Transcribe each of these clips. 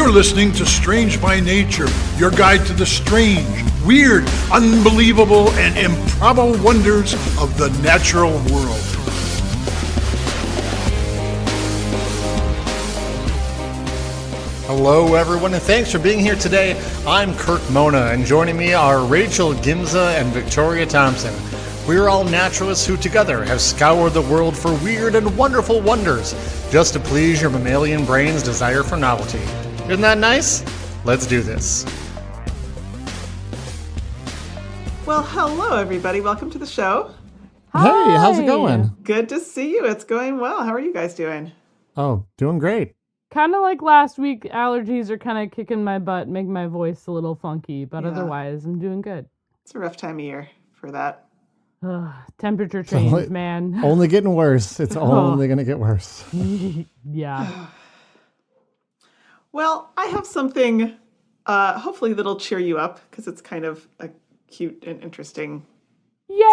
You're listening to Strange by Nature, your guide to the strange, weird, unbelievable, and improbable wonders of the natural world. Hello, everyone, and thanks for being here today. I'm Kirk Mona, and joining me are Rachel Gimza and Victoria Thompson. We're all naturalists who together have scoured the world for weird and wonderful wonders, just to please your mammalian brain's desire for novelty. Isn't that nice? Let's do this. Well, hello, everybody. Welcome to the show. Hi. Hey, how's it going? Good to see you. It's going well. How are you guys doing? Oh, doing great. Kind of like last week, allergies are kind of kicking my butt, making my voice a little funky, but otherwise, I'm doing good. It's a rough time of year for that. Temperature change, man. Only getting worse. It's only going to get worse. Yeah. Well, I have something, hopefully that'll cheer you up, because it's kind of a cute and interesting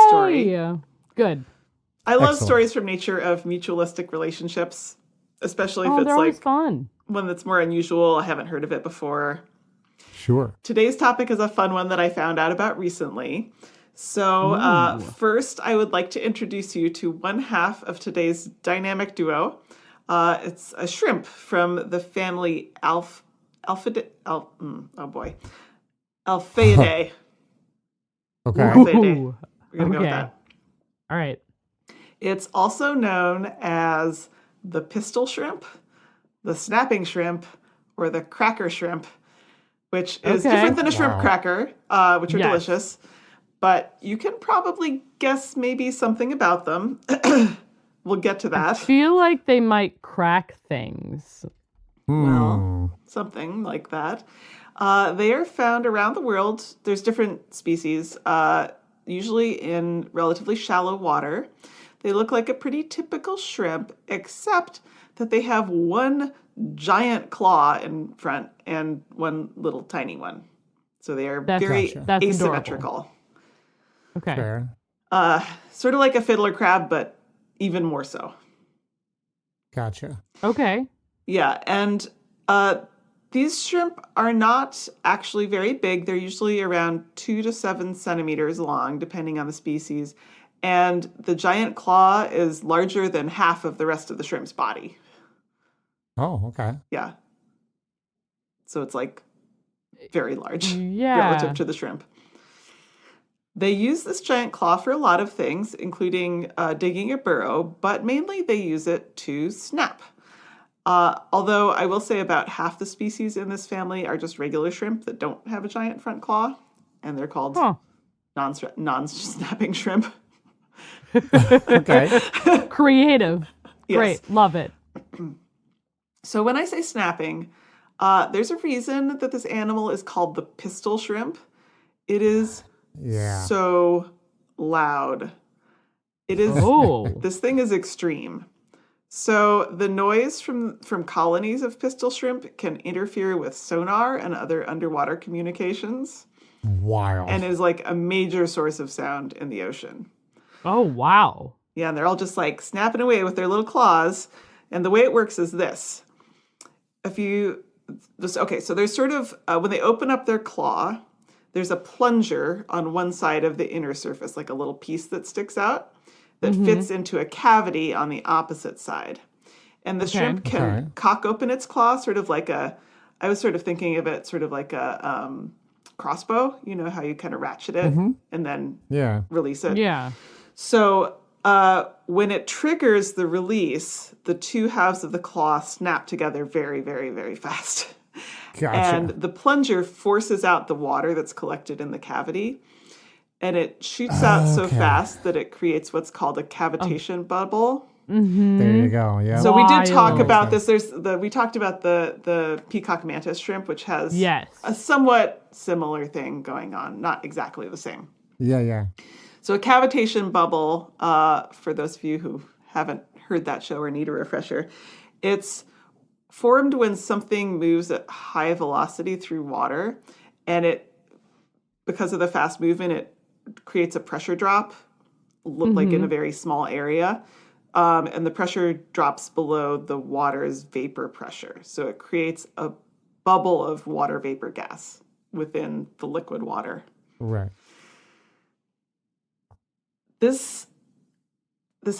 story. Good. I love stories from nature of mutualistic relationships, especially if it's like fun. One that's more unusual. I haven't heard of it before. Sure. Today's topic is a fun one that I found out about recently. So first, I would like to introduce you to one half of today's dynamic duo. It's a shrimp from the family Alpheidae. Alpheidae. Okay. Alpheidae. We're going to go with that. All right. It's also known as the pistol shrimp, the snapping shrimp, or the cracker shrimp, which is different than a shrimp cracker, which are delicious. But you can probably guess maybe something about them. We'll get to that. I feel like they might crack things. Well, something like that. They are found around the world. There's different species, usually in relatively shallow water. They look like a pretty typical shrimp, except that they have one giant claw in front and one little tiny one. So they are very asymmetrical. Okay. Fair. Sort of like a fiddler crab, but even more so. Gotcha. Okay. Yeah, and these shrimp are not actually very big. They're usually around 2 to 7 centimeters long, depending on the species. And the giant claw is larger than half of the rest of the shrimp's body. Oh, okay. Yeah. So it's like very large relative to the shrimp. They use this giant claw for a lot of things, including digging a burrow, but mainly they use it to snap. Although I will say about half the species in this family are just regular shrimp that don't have a giant front claw, and they're called non-snapping shrimp. Okay. Creative. Yes. Great. Love it. So when I say snapping, there's a reason that this animal is called the pistol shrimp. It is so loud. It is. This thing is extreme. So the noise from colonies of pistol shrimp can interfere with sonar and other underwater communications. Wild. And is like a major source of sound in the ocean. Oh, wow. Yeah, and they're all just like snapping away with their little claws. And the way it works is this. So there's sort of, when they open up their claw, there's a plunger on one side of the inner surface, like a little piece that sticks out that fits into a cavity on the opposite side. And the shrimp can cock open its claw, sort of like I was sort of thinking of it sort of like a crossbow, you know, how you kind of ratchet it and then release it. Yeah. So when it triggers the release, the two halves of the claw snap together very, very, very fast. Gotcha. And the plunger forces out the water that's collected in the cavity. And it shoots out so fast that it creates what's called a cavitation bubble. Mm-hmm. There you go. Yeah. So we did talk about this. We talked about the peacock mantis shrimp, which has a somewhat similar thing going on. Not exactly the same. Yeah. So a cavitation bubble, for those of you who haven't heard that show or need a refresher, it's formed when something moves at high velocity through water, and because of the fast movement, it creates a pressure drop, like in a very small area, and the pressure drops below the water's vapor pressure. So it creates a bubble of water vapor gas within the liquid water. Right. This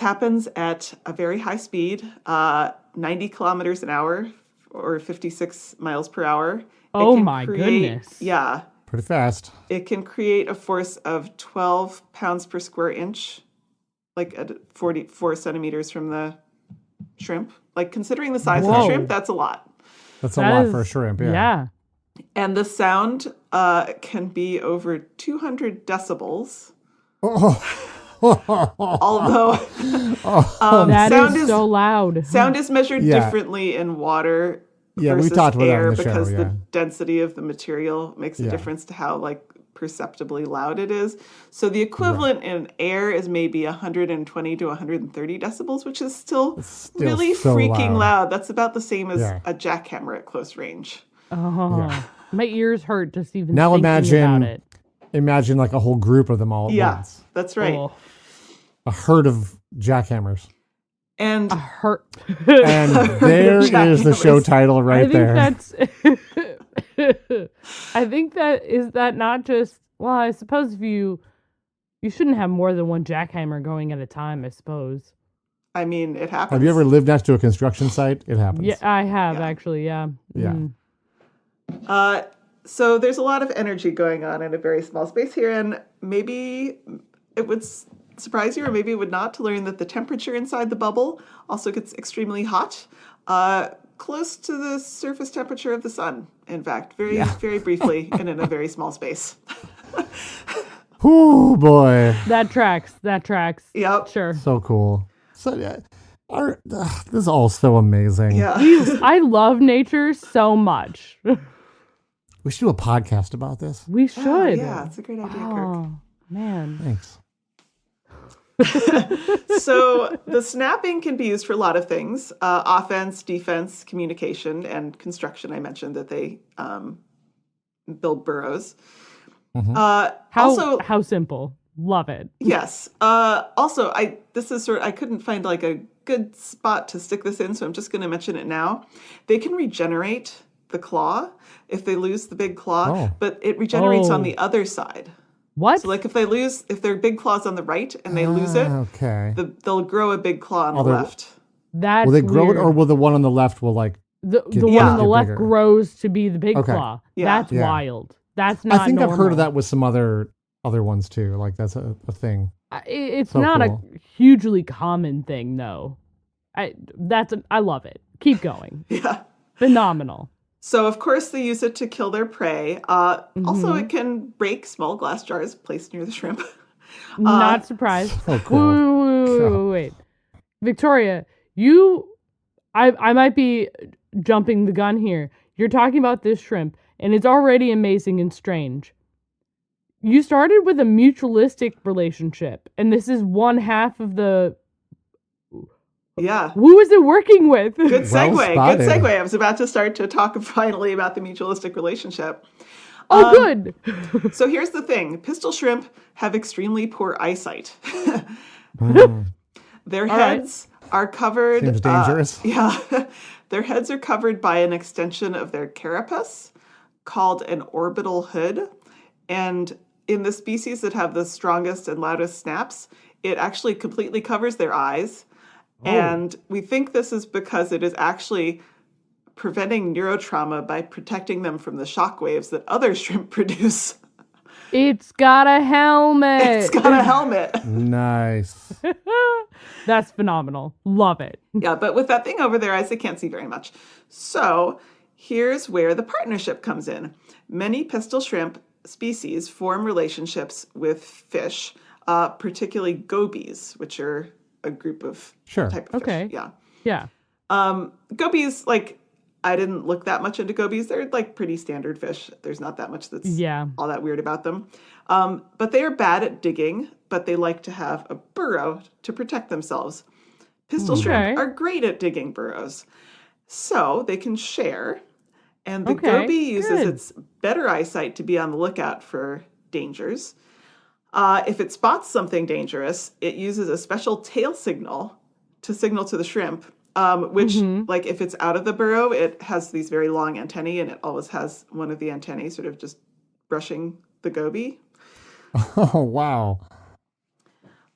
happens at a very high speed, 90 kilometers an hour or 56 miles per hour. Oh my goodness. Yeah. Pretty fast. It can create a force of 12 pounds per square inch, like at 44 centimeters from the shrimp. Like, considering the size of the shrimp, that's a lot. That's a lot for a shrimp, yeah. Yeah. And the sound can be over 200 decibels. Although that sound is so loud. Sound is measured differently in water versus we talked about air that in the because show, the density of the material makes a Yeah. difference to how like perceptibly loud it is. So the equivalent in air is maybe 120 to 130 decibels, which is still really so freaking loud. loud. That's about the same as Yeah. a jackhammer at close range. Oh, my ears hurt just even Now thinking about it. imagine like a whole group of them all at once. That's right. Oh. A herd of jackhammers. And Hurt. And there is the show title right there. I think that not just, well, I suppose if you shouldn't have more than one jackhammer going at a time, I suppose. I mean, it happens. Have you ever lived next to a construction site? It happens. Yeah, I have actually, yeah. Yeah. So there's a lot of energy going on in a very small space here, and maybe it would surprise you, or maybe it would not, to learn that the temperature inside the bubble also gets extremely hot, close to the surface temperature of the sun, in fact, very briefly and in a very small space. Oh boy. That tracks. Yep. Sure. So cool. So this is all so amazing. Yeah. I love nature so much. We should do a podcast about this. We should. Oh, yeah, it's a great idea, Kirk. Oh, man. Thanks. So the snapping can be used for a lot of things: offense, defense, communication, and construction. I mentioned that they build burrows. How simple. Love it. Yes. Also, I couldn't find like a good spot to stick this in, so I'm just going to mention it now. They can regenerate the claw if they lose the big claw, but it regenerates on the other side. What? So, like, if their big claw's on the right and they lose it, okay. They'll grow a big claw on the left. That's will they grow weird. it, or will the one on the left will like the one on the left bigger? grows to be the big Okay. claw? Yeah. That's wild. That's not I think normal. I've heard of that with some other ones too. Like that's a thing. It's So not cool. a hugely common thing, though. I love it. Keep going. Yeah. Phenomenal. So, of course, they use it to kill their prey. Also, it can break small glass jars placed near the shrimp. Not surprised. So cool. Wait. Victoria, I might be jumping the gun here. You're talking about this shrimp, and it's already amazing and strange. You started with a mutualistic relationship, and this is one half of the... Yeah. Who is it working with? Good segue. Well Good spotted. segue. I was about to start to talk finally about the mutualistic relationship. Oh, good. So here's the thing. Pistol shrimp have extremely poor eyesight. Their heads are covered... Seems dangerous. Their heads are covered by an extension of their carapace called an orbital hood. And in the species that have the strongest and loudest snaps, it actually completely covers their eyes. And we think this is because it is actually preventing neurotrauma by protecting them from the shock waves that other shrimp produce. It's got a helmet. It's got a helmet. Nice. That's phenomenal. Love it. Yeah, but with that thing over their eyes, they can't see very much. So here's where the partnership comes in. Many pistol shrimp species form relationships with fish, particularly gobies, which are a group of type of fish. Yeah. Gobies, like, I didn't look that much into gobies. They're like pretty standard fish. There's not that much that's all that weird about them. But they are bad at digging, but they like to have a burrow to protect themselves. Pistol shrimp are great at digging burrows. So they can share. And the goby uses its better eyesight to be on the lookout for dangers. If it spots something dangerous, it uses a special tail signal to signal to the shrimp, which, like, if it's out of the burrow, it has these very long antennae, and it always has one of the antennae sort of just brushing the goby. Oh, wow.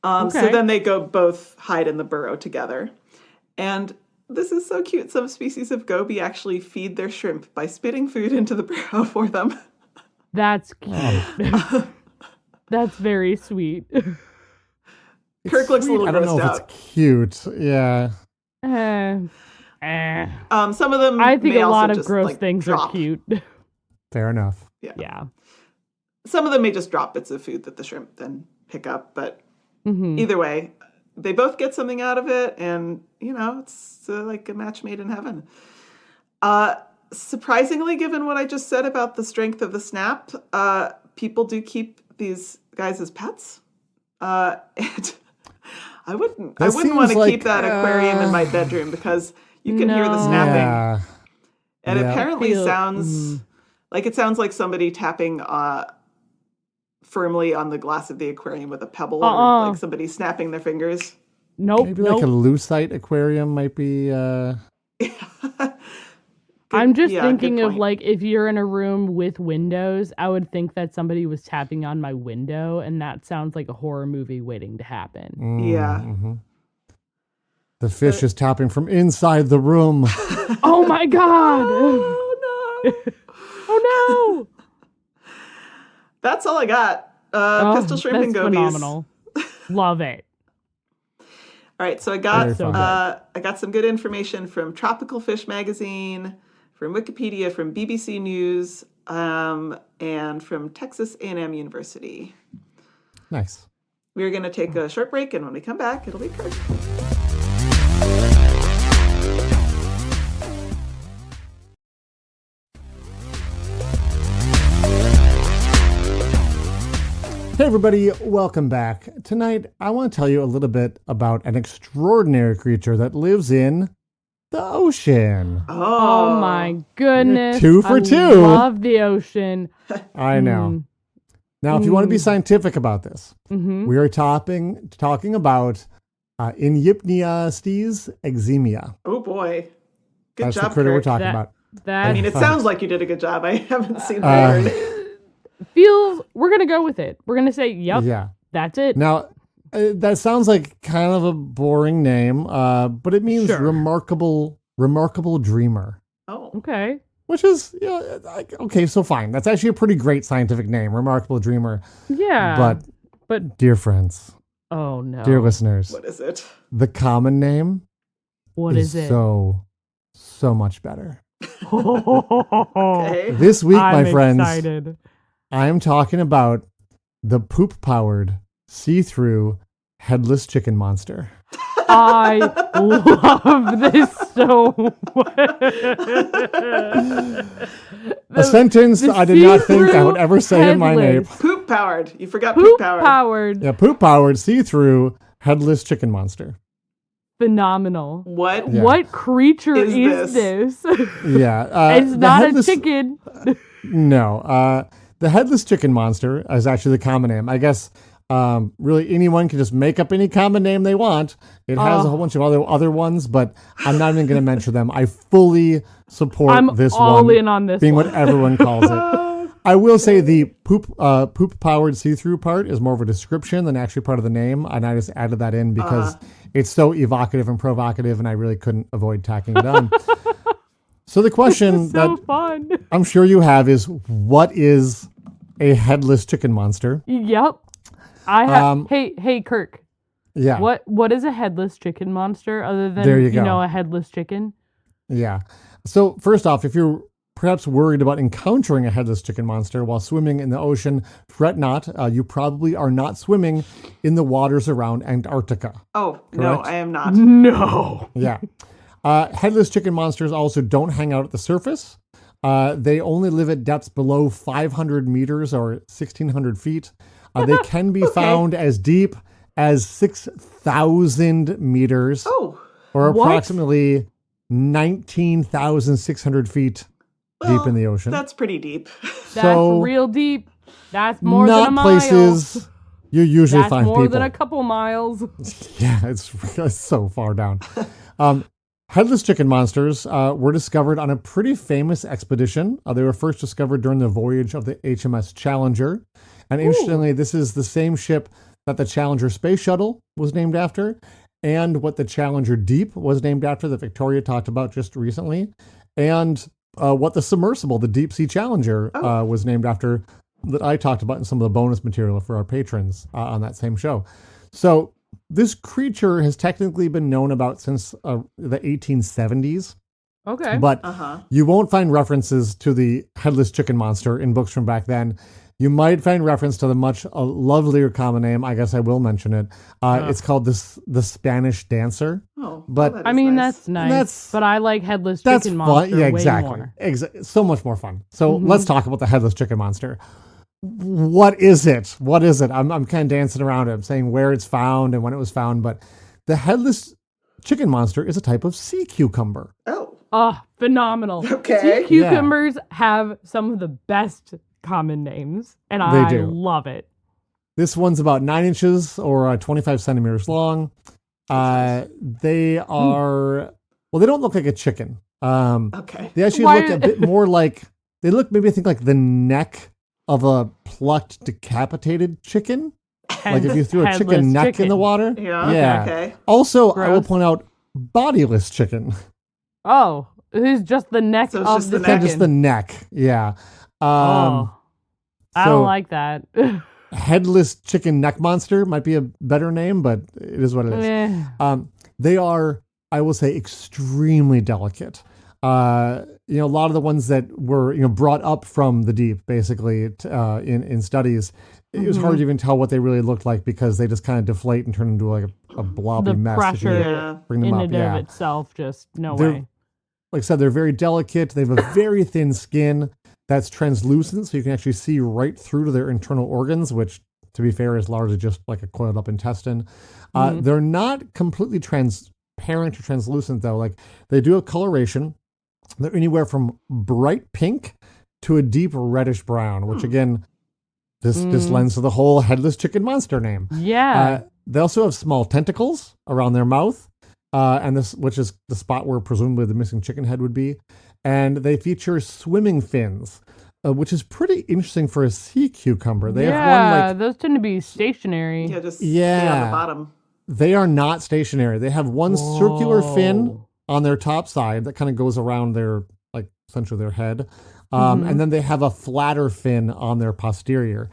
So then they go both hide in the burrow together. And this is so cute. Some species of goby actually feed their shrimp by spitting food into the burrow for them. That's cute. That's very sweet. Kirk looks a little grossed out. I don't know if it's cute. Yeah. Some of them I think may a lot also of just, gross like, things drop. are cute. Fair enough. Yeah. Some of them may just drop bits of food that the shrimp then pick up, but either way, they both get something out of it, and, it's like a match made in heaven. Surprisingly, given what I just said about the strength of the snap, people do keep these guys as pets. And I wouldn't want to keep that aquarium in my bedroom because you can hear the snapping. Yeah. And Yeah. apparently sounds like somebody tapping firmly on the glass of the aquarium with a pebble, or like somebody snapping their fingers. Nope. Like a lucite aquarium might be. I'm just yeah, thinking good of, point. like, if you're in a room with windows, I would think that somebody was tapping on my window, and that sounds like a horror movie waiting to happen. Yeah. Mm-hmm. The fish is tapping from inside the room. Oh my god! Oh no! Oh no! That's all I got. Pistol shrimp and that's gobies. phenomenal. Love it. All right, so I Very fun. got some good information from Tropical Fish Magazine, from Wikipedia, from BBC News, and from Texas A&M University. Nice. We're going to take a short break, and when we come back, it'll be Kirk. Hey everybody, welcome back. Tonight, I want to tell you a little bit about an extraordinary creature that lives in the ocean. Oh my goodness. 2 for 2. I love the ocean. I know. Now, if you want to be scientific about this, we are talking about Enyipniastes eximia. Oh boy. Good That's job, the critter we're Kirk. talking about. I mean, it Thanks. sounds like you did a good job. I haven't seen the word. We're going to go with it. We're going to say, yep, Yeah. that's it. Now, that sounds like kind of a boring name, but it means Sure. remarkable dreamer. Oh. Okay. Which is, okay, so fine. That's actually a pretty great scientific name, remarkable dreamer. Yeah. But dear friends, Oh no. dear listeners, What is it? the common name What is it? so much better. Okay. This week, I'm my friends, excited. I am talking about the poop-powered, see-through, headless chicken monster. I love this so much. A sentence I did not think I would ever say in my name. headless, Poop powered. You forgot poop powered. powered. Yeah, poop-powered, see-through, headless chicken monster. Phenomenal. What? Yeah. What creature Is is this? Yeah. It's the not a headless- chicken. No. The headless chicken monster is actually the common name. I guess really anyone can just make up any common name they want. It has a whole bunch of other ones, but I'm not even going to mention them. I fully support I'm this all one in on this being one. what everyone calls it. I will say the poop powered see-through part is more of a description than actually part of the name, and I just added that in because it's so evocative and provocative, and I really couldn't avoid tacking it on. So the question So that fun. I'm sure you have is, what is a headless chicken monster? Yep. I have. Hey, Kirk. Yeah. What is a headless chicken monster other than There you go. know a headless chicken? Yeah. So first off, if you're perhaps worried about encountering a headless chicken monster while swimming in the ocean, fret not. You probably are not swimming in the waters around Antarctica. Oh, no, Correct? I am not. No. Yeah. Headless chicken monsters also don't hang out at the surface. They only live at depths below 500 meters or 1,600 feet. They can be found as deep as 6,000 meters Oh, or What? approximately 19,600 feet well, deep in the ocean. That's pretty deep. That's So, real deep. That's more than a not mile. places you usually That's find more people. than a couple miles. Yeah, it's so far down. Headless chicken monsters were discovered on a pretty famous expedition. They were first discovered during the voyage of the HMS Challenger. And interestingly, this is the same ship that the Challenger space shuttle was named after, and what the Challenger Deep was named after that Victoria talked about just recently, and what the submersible, the Deep Sea Challenger, was named after that I talked about in some of the bonus material for our patrons on that same show. So this creature has technically been known about since the 1870s. Okay. But you won't find references to the Headless Chicken Monster in books from back then. You might find reference to the much lovelier common name. I guess I will mention it. It's called the Spanish Dancer. Oh, but well, I mean, nice. that's nice. But I like Headless Chicken Monster fun. Yeah, way exactly. more. So much more fun. So let's talk about the Headless Chicken Monster. What is it? What is it? I'm kind of dancing around it. I'm saying where it's found and when it was found. But the Headless Chicken Monster is a type of sea cucumber. Oh, phenomenal. Okay. Sea cucumbers have some of the best common names, and I do. love it. This one's about 9 inches or 25 centimeters long. They are, well, they don't look like a chicken. Okay. They actually look a bit more like, they look maybe I think like the neck of a plucked, decapitated chicken. Like if you threw a chicken neck in the water. Yeah. Okay. Also, I will Gross. point out bodiless chicken. Oh, it's just the neck So it's of just the the chicken. neck. Just the neck. Yeah. I so- don't like that. Headless Chicken Neck Monster might be a better name, but it is what it is. Eh. They are, I will say, extremely delicate. A lot of the ones that were, brought up from the deep, basically, in studies, it was hard to even tell what they really looked like because they just kind of deflate and turn into like a blobby The mess. if you pressure bring them in up. and Yeah. of itself, just no They're- way. Like I said, they're very delicate. They have a very thin skin that's translucent, so you can actually see right through to their internal organs, which, to be fair, is largely just like a coiled up intestine. They're not completely transparent or translucent, though. Like, they do have coloration. They're anywhere from bright pink to a deep reddish brown, which, again, this lends to the whole Headless Chicken Monster name. Yeah. They also have small tentacles around their mouth, which is the spot where presumably the missing chicken head would be. And they feature swimming fins, which is pretty interesting for a sea cucumber. They have one those tend to be stationary. Yeah, just stay on the bottom. they are not stationary. They have one circular fin on their top side that kind of goes around their, like, essentially their head. And then they have a flatter fin on their posterior.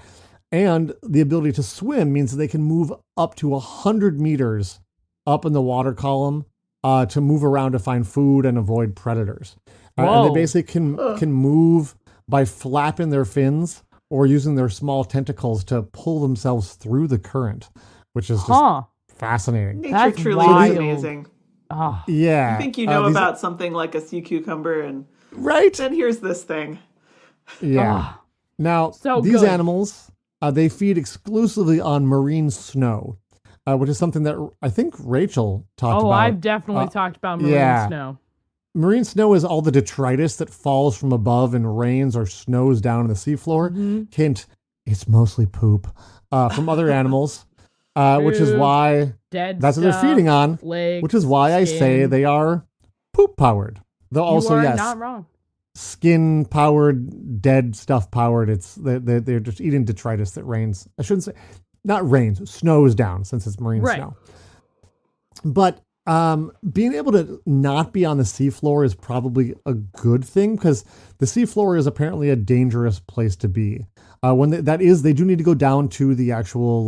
And the ability to swim means that they can move up to 100 meters up in the water column to move around to find food and avoid predators. And they basically can move by flapping their fins or using their small tentacles to pull themselves through the current, which is just fascinating. Nature That's truly wild. is amazing. Yeah. You think you know about something like a sea cucumber, and Right? then here's this thing. Yeah. Now, So these good. animals, they feed exclusively on marine snow, which is something that I think Rachel talked about. I've definitely talked about marine snow. Marine snow is all the detritus that falls from above and rains or snows down on the seafloor. Hint, it's mostly poop from other animals, which is why Dead that's what they're stuff, feeding on, legs, which is why I say skin. they are poop powered. Though also, you are yes, not wrong. skin powered, dead stuff powered. They're just eating detritus that rains. I shouldn't say, not rains, snows down since it's marine Right. snow. But being able to not be on the seafloor is probably a good thing because the seafloor is apparently a dangerous place to be. They do need to go down to the actual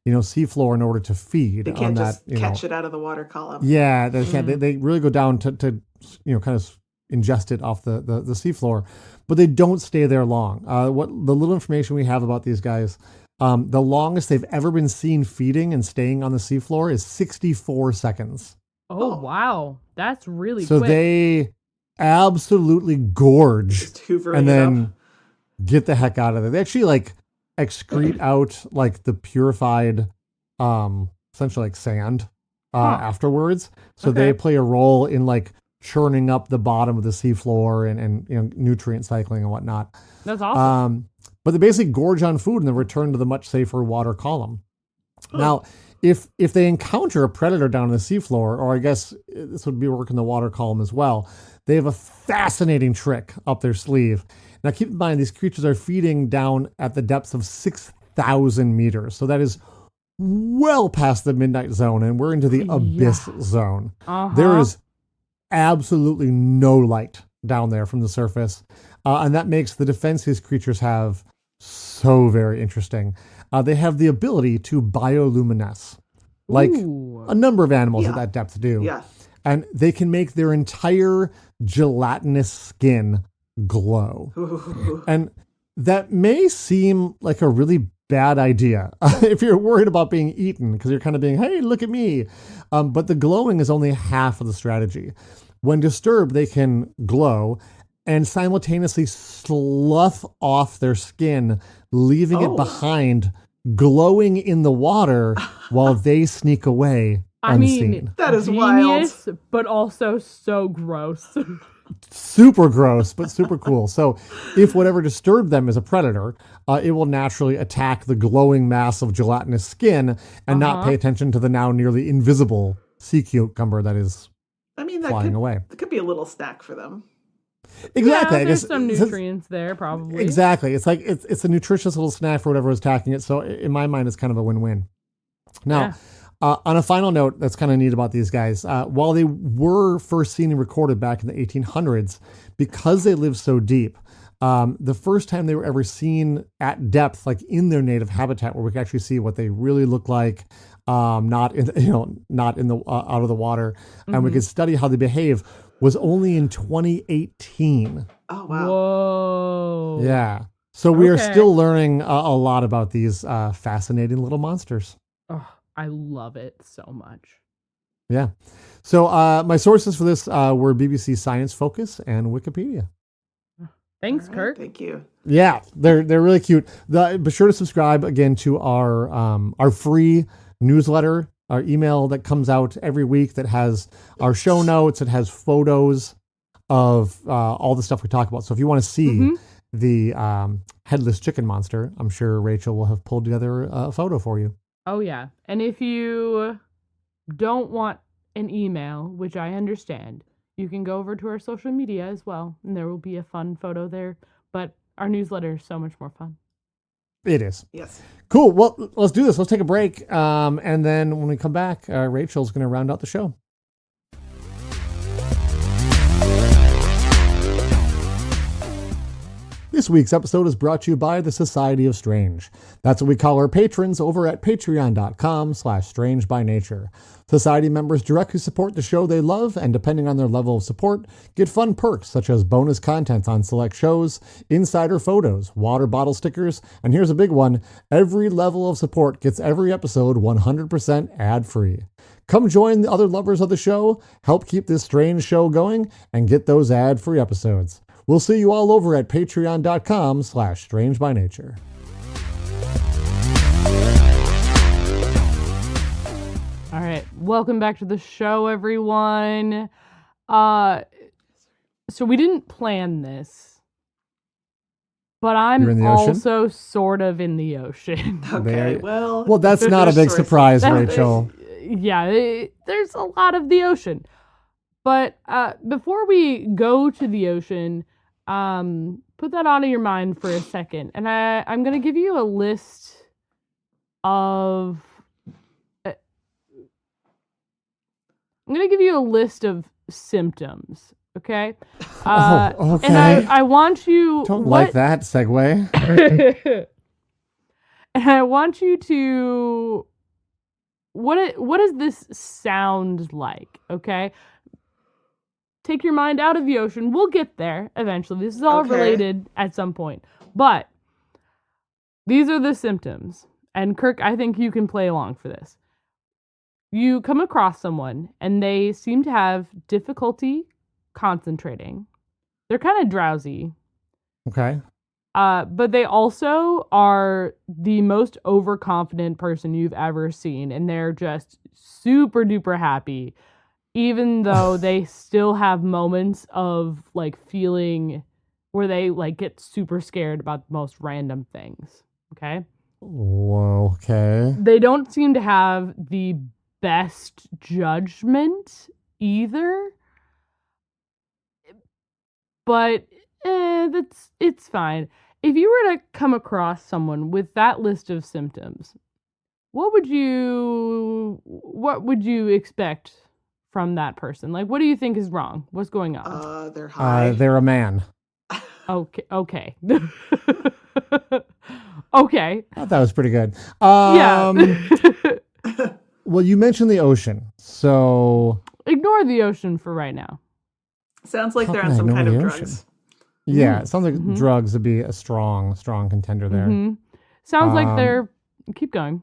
seafloor in order to feed. They on can't that, just catch it out of the water column. Yeah, they can't. They really go down to kind of ingest it off the seafloor, but they don't stay there long. What the little information we have about these guys, the longest they've ever been seen feeding and staying on the seafloor is 64 seconds. Oh, wow. That's really So quick. they absolutely gorge Just hoovering and it then up. get the heck out of there. They actually excrete out the purified, essentially sand afterwards. So they play a role in churning up the bottom of the seafloor and nutrient cycling and whatnot. That's awesome. But they basically gorge on food and then return to the much safer water column. Now, if they encounter a predator down on the seafloor, or I guess this would be working the water column as well, they have a fascinating trick up their sleeve. Now, keep in mind, these creatures are feeding down at the depths of 6,000 meters. So that is well past the midnight zone, and we're into the abyss zone. There is absolutely no light down there from the surface. And that makes the defense these creatures have so very interesting. They have the ability to bioluminesce, like a number of animals at that depth do. Yeah. And they can make their entire gelatinous skin glow. And that may seem like a really bad idea if you're worried about being eaten, because you're kind of being, hey, look at me. But the glowing is only half of the strategy. When disturbed, they can glow and simultaneously slough off their skin, leaving it behind, glowing in the water while they sneak away unseen. I mean, that is genius, wild. but also so gross. Super gross, but super cool. So if whatever disturbed them is a predator, it will naturally attack the glowing mass of gelatinous skin and not pay attention to the now nearly invisible sea cucumber that is flying away. It could be a little snack for them. Exactly. Yeah, I there's guess some nutrients there, probably. Exactly. It's like it's a nutritious little snack for whatever is attacking it. So in my mind, it's kind of a win-win. Now, on a final note, that's kind of neat about these guys. While they were first seen and recorded back in the 1800s, because they live so deep, the first time they were ever seen at depth, like in their native habitat, where we could actually see what they really look like, not in the out of the water, and we could study how they behave, was only in 2018. Oh, wow. Whoa. Yeah. So we are still learning a lot about these fascinating little monsters. Oh, I love it so much. Yeah. So my sources for this were BBC Science Focus and Wikipedia. Thanks, All right, Kirk. thank you. Yeah, they're really cute. Be sure to subscribe again to our free newsletter, our email that comes out every week that has our show notes. It has photos of all the stuff we talk about. So if you want to see the Headless Chicken Monster, I'm sure Rachel will have pulled together a photo for you. Oh, yeah. And if you don't want an email, which I understand, you can go over to our social media as well, and there will be a fun photo there. But our newsletter is so much more fun. It is. Yes. Cool. Well, let's do this. Let's take a break. And then when we come back, Rachel's going to round out the show. This week's episode is brought to you by the Society of Strange. That's what we call our patrons over at patreon.com/strangebynature. Society members directly support the show they love, and depending on their level of support, get fun perks such as bonus content on select shows, insider photos, water bottle stickers, and here's a big one, every level of support gets every episode 100% ad-free. Come join the other lovers of the show, help keep this strange show going, and get those ad-free episodes. We'll see you all over at patreon.com/strangebynature. All right. Welcome back to the show, everyone. So we didn't plan this, but I'm also sort of in the ocean. Okay, well, that's not a big surprise, Rachel. Yeah, there's a lot of the ocean. But before we go to the ocean, put that out of your mind for a second. And I'm going to give you a list of... I'm going to give you a list of symptoms, okay? Okay. And I want you... Don't like that segue. And I want you to... What does this sound like, okay? Take your mind out of the ocean. We'll get there eventually. This is all related at some point. But these are the symptoms. And Kirk, I think you can play along for this. You come across someone and they seem to have difficulty concentrating. They're kind of drowsy. Okay. But they also are the most overconfident person you've ever seen. And they're just super duper happy. Even though they still have moments of like feeling where they like get super scared about the most random things. Okay. Okay. They don't seem to have the best judgment either. But it's fine. If you were to come across someone with that list of symptoms, what would you expect from that person? Like, what do you think is wrong? What's going on? They're high. They're a man. Okay. Okay. I thought that was pretty good. Yeah. Well, you mentioned the ocean, so Ignore the ocean for right now. Sounds like How they're can on I some know kind the of ocean? drugs. Yeah, it sounds like drugs would be a strong contender there. Sounds like they're. Keep going.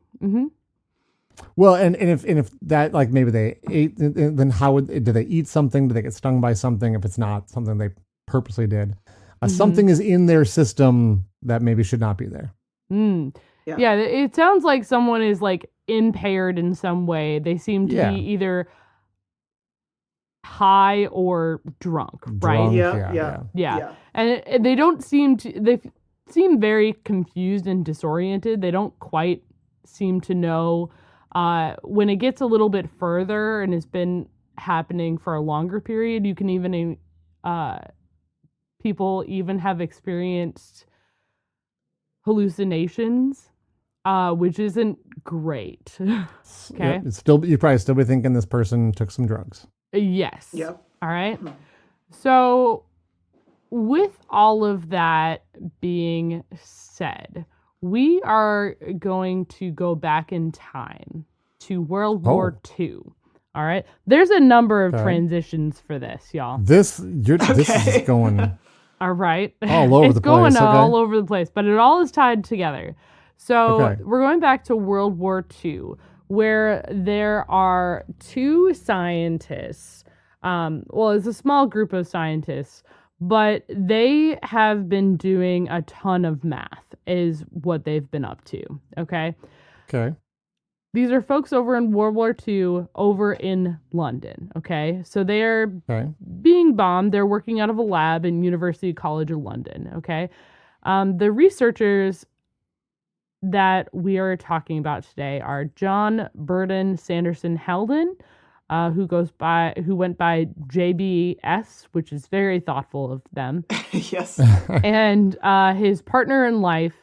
Well, and if that, like, maybe they ate, then how do they eat something? Do they get stung by something? If it's not something they purposely did, something is in their system that maybe should not be there. Yeah, it sounds like someone is like impaired in some way. They seem to be either high or drunk, right? Yeah. And they don't seem to. They seem very confused and disoriented. They don't quite seem to know. When it gets a little bit further and has been happening for a longer period, you can even people even have experienced hallucinations, which isn't great. Okay. Yep, you probably still be thinking this person took some drugs. Yes. Yep. All right. So, with all of that being said, we are going to go back in time to World War II. All right. There's a number of transitions for this, y'all. This is going all right. all over the place. It's going all over the place, but it all is tied together. So we're going back to World War II, where there are two scientists. Well, it's a small group of scientists, but they have been doing a ton of math, is what they've been up to. Okay. These are folks over in World War II over in London. Okay. So they are being bombed. They're working out of a lab in University College of London. Okay. The researchers that we are talking about today are John Burden Sanderson Haldon, who went by JBS, which is very thoughtful of them. Yes. And his partner in life,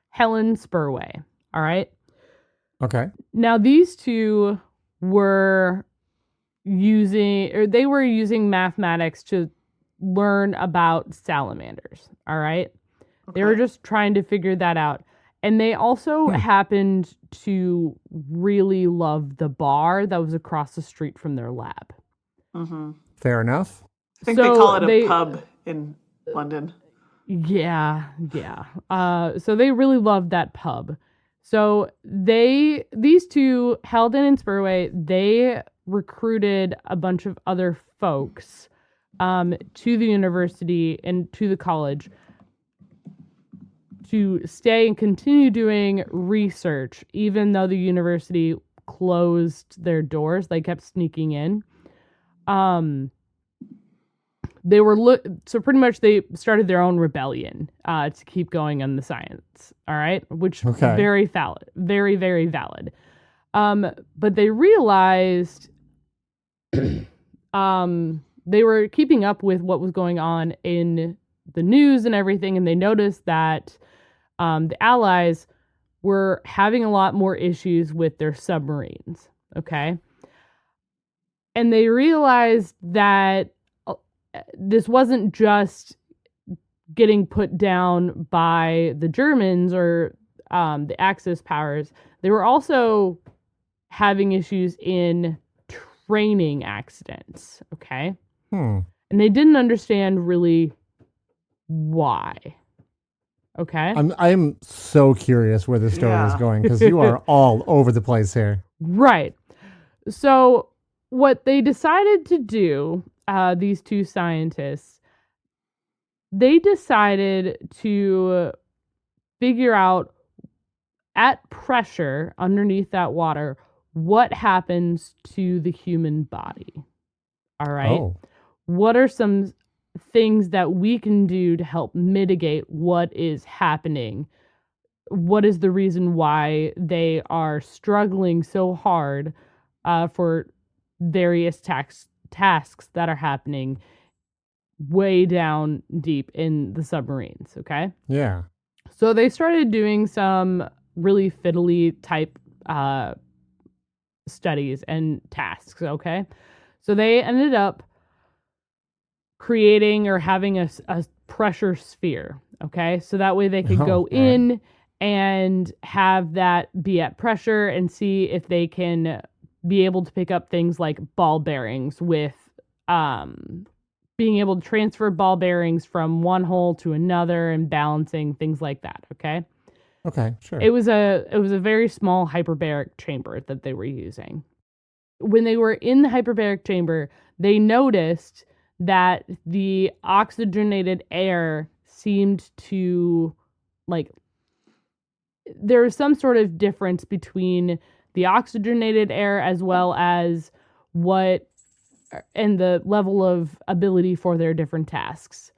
Helen Spurway. All right. Okay. Now these two were using mathematics to learn about salamanders. All right. They were just trying to figure that out. And they also happened to really love the bar that was across the street from their lab. Fair enough. I think they call it a pub in London. Yeah. So they really loved that pub. So these two, Haldon and Spurway, they recruited a bunch of other folks to the university and to the college to stay and continue doing research, even though the university closed their doors. They kept sneaking in. They were so pretty much they started their own rebellion to keep going on the science. All right, which very valid, very, very valid. But they realized they were keeping up with what was going on in the news and everything, and they noticed that the Allies were having a lot more issues with their submarines, okay? And they realized that this wasn't just getting put down by the Germans or the Axis powers. They were also having issues in training accidents, okay? And they didn't understand really why. Okay. I'm so curious where this story is going, because you are all over the place here. Right. So what they decided to do, these two scientists, they decided to figure out at pressure underneath that water what happens to the human body. All right. What are some things that we can do to help mitigate what is happening what is the reason why they are struggling so hard for various tasks that are happening way down deep in the submarines, okay? Yeah. So they started doing some really fiddly type studies and tasks, okay? So they ended up creating or having a pressure sphere, okay? So that way they could go in and have that be at pressure and see if they can be able to pick up things like ball bearings with being able to transfer ball bearings from one hole to another and balancing things like that, okay? Okay, sure. It was a very small hyperbaric chamber that they were using. When they were in the hyperbaric chamber, they noticed that the oxygenated air seemed to, like, there was some sort of difference between the oxygenated air as well as and the level of ability for their different tasks.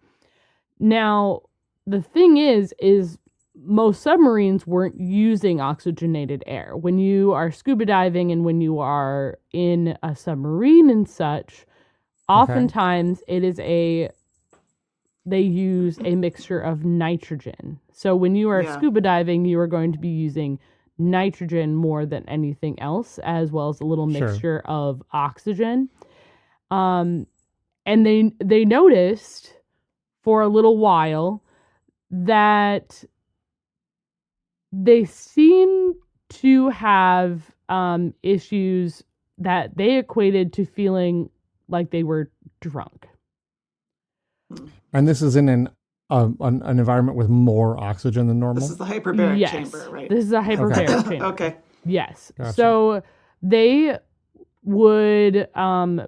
Now, the thing is most submarines weren't using oxygenated air. When you are scuba diving and when you are in a submarine and such, oftentimes they use a mixture of nitrogen. So when you are scuba diving, you are going to be using nitrogen more than anything else, as well as a little mixture of oxygen. And they noticed for a little while that they seem to have issues that they equated to feeling like they were drunk. And this is in an environment with more oxygen than normal? This is the hyperbaric chamber, right? This is a hyperbaric chamber. Okay. Yes. Gotcha. So they would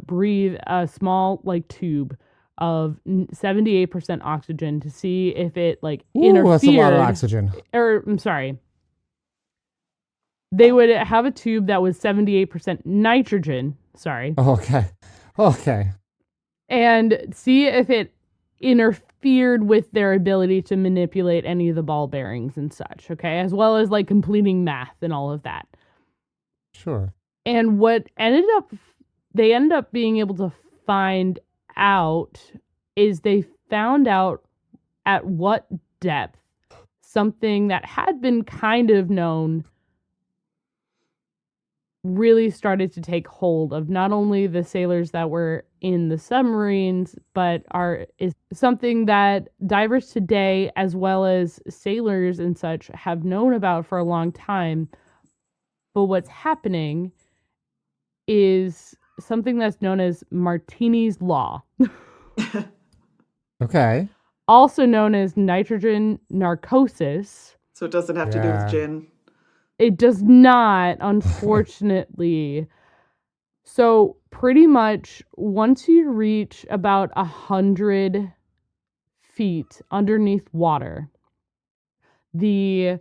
breathe a small tube of 78% oxygen to see if it interfered. That's a lot of oxygen. Or I'm sorry. They would have a tube that was 78% nitrogen. Sorry. Okay. And see if it interfered with their ability to manipulate any of the ball bearings and such, okay? As well as completing math and all of that. Sure. And what they ended up being able to find out is they found out at what depth something that had been kind of known really started to take hold of not only the sailors that were in the submarines, but is something that divers today, as well as sailors and such, have known about for a long time. But what's happening is something that's known as Martini's Law. Okay. Also known as nitrogen narcosis. So it doesn't have to do with gin. It does not, unfortunately. So pretty much once you reach about 100 feet underneath water, the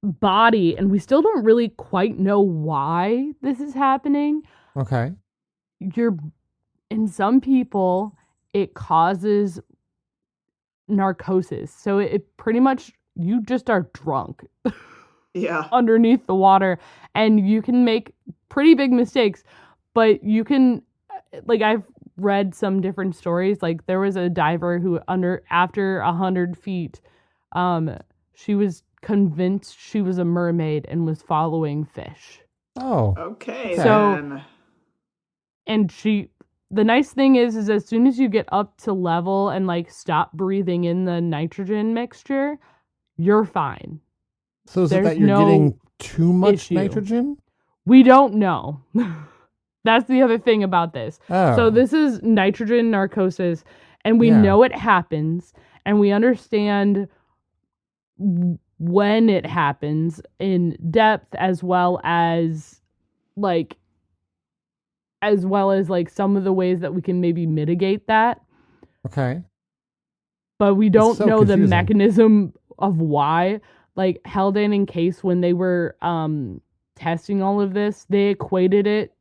body, and we still don't really quite know why this is happening. Okay. In some people, it causes narcosis. So it pretty much, you just are drunk. Yeah. Underneath the water, and you can make pretty big mistakes, but you can, I've read some different stories. There was a diver who after 100 feet, she was convinced she was a mermaid and was following fish. Oh. Okay. So, and the nice thing is as soon as you get up to level and stop breathing in the nitrogen mixture, you're fine. So is it that you're getting too much nitrogen? We don't know. That's the other thing about this. Oh. So this is nitrogen narcosis, and we know it happens, and we understand when it happens in depth, as well as some of the ways that we can maybe mitigate that. Okay. But we don't know confusing. the mechanism of why. Haldane and Case, when they were testing all of this, they equated it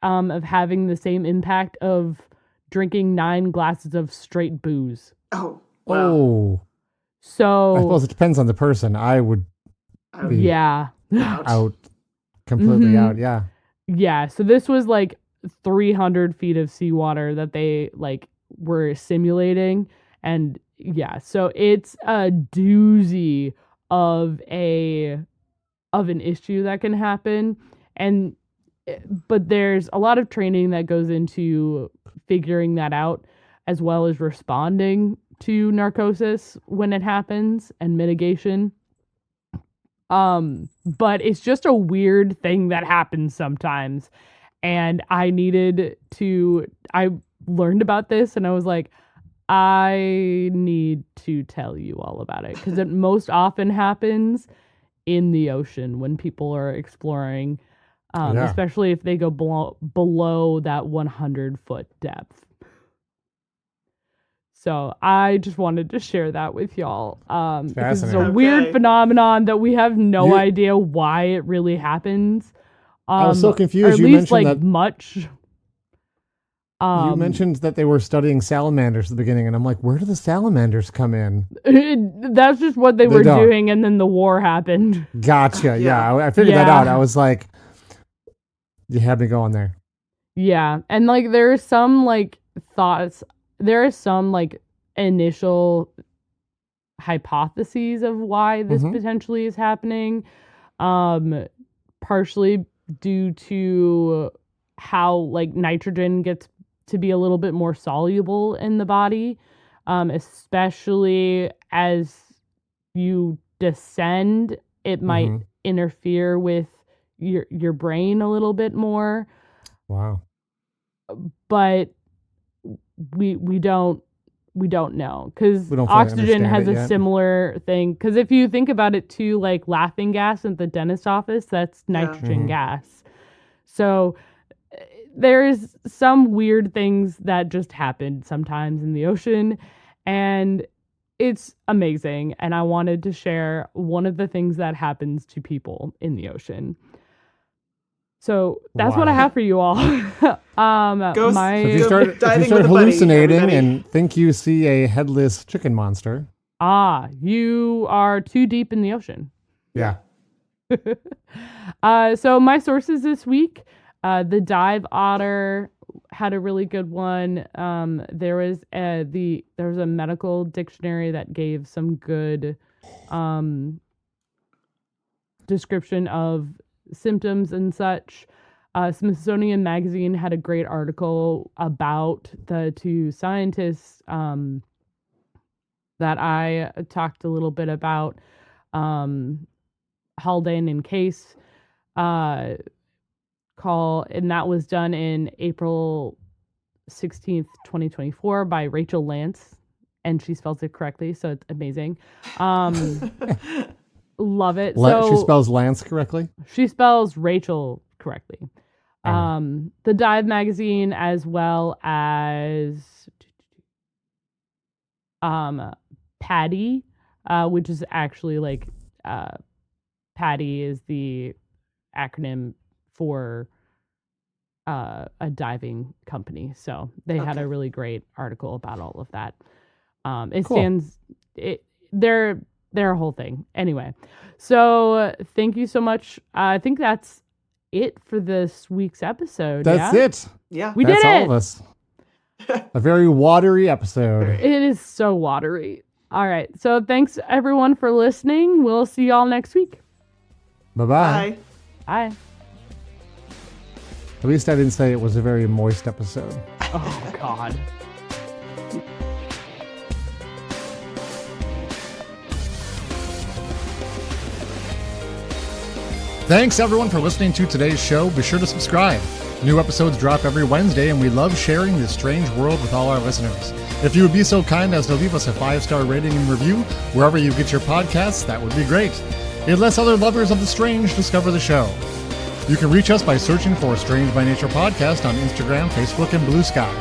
of having the same impact of drinking 9 glasses of straight booze. Oh, wow. Oh. So I suppose it depends on the person. I would be yeah. out, completely out. Yeah. Yeah. So this was like 300 feet of seawater that they like were simulating. And yeah, so it's a doozy of an issue that can happen. But there's a lot of training that goes into figuring that out, as well as responding to narcosis when it happens and mitigation. But it's just a weird thing that happens sometimes. And I learned about this and I was like, I need to tell you all about it, because it most often happens in the ocean when people are exploring, especially if they go below that 100-foot depth. So I just wanted to share that with y'all. Because it's a weird phenomenon that we have no idea why it really happens. I was so confused. Or at least like much. You mentioned that they were studying salamanders at the beginning, and I'm like, where do the salamanders come in? That's just what they were doing, and then the war happened. Gotcha. Yeah, I figured that out. I was like, you had me going there. Yeah, and like there are some like thoughts. There are some like initial hypotheses of why this potentially is happening, partially due to how like nitrogen gets to be a little bit more soluble in the body, especially as you descend. It might interfere with your brain a little bit more. Wow. But we don't know, because oxygen has a similar thing. Because if you think about it too, like laughing gas at the dentist office, that's nitrogen gas. So there's some weird things that just happen sometimes in the ocean, and it's amazing. And I wanted to share one of the things that happens to people in the ocean. So that's what I have for you all. If you start hallucinating and think you see a headless chicken monster, you are too deep in the ocean. Yeah. So my sources this week, the Dive Otter had a really good one. There was a medical dictionary that gave some good description of symptoms and such. Smithsonian Magazine had a great article about the two scientists that I talked a little bit about, Haldane and Case, and that was done in April 16th, 2024 by Rachel Lance, and she spells it correctly, so it's amazing. Love it. She spells Lance correctly? She spells Rachel correctly. The Dive magazine, as well as PADI, which is actually like PADI is the acronym for a diving company. So they had a really great article about all of that. Their whole thing. Anyway, so thank you so much. I think that's it for this week's episode. That's it. Yeah. We did it. That's all of us. A very watery episode. It is so watery. All right. So thanks everyone for listening. We'll see y'all next week. Bye-bye. Bye. At least I didn't say it was a very moist episode. Oh, God. Thanks everyone for listening to today's show. Be sure to subscribe. New episodes drop every Wednesday, and we love sharing this strange world with all our listeners. If you would be so kind as to leave us a 5-star rating and review wherever you get your podcasts, that would be great. It lets other lovers of the strange discover the show. You can reach us by searching for Strange by Nature Podcast on Instagram, Facebook, and Blue Sky.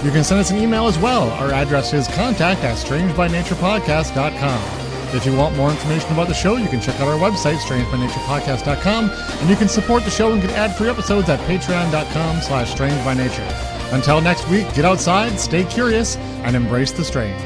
You can send us an email as well. Our address is contact@strangebynaturepodcast.com. If you want more information about the show, you can check out our website, strangebynaturepodcast.com, and you can support the show and get ad-free episodes at patreon.com/strangebynature. Until next week, get outside, stay curious, and embrace the strange.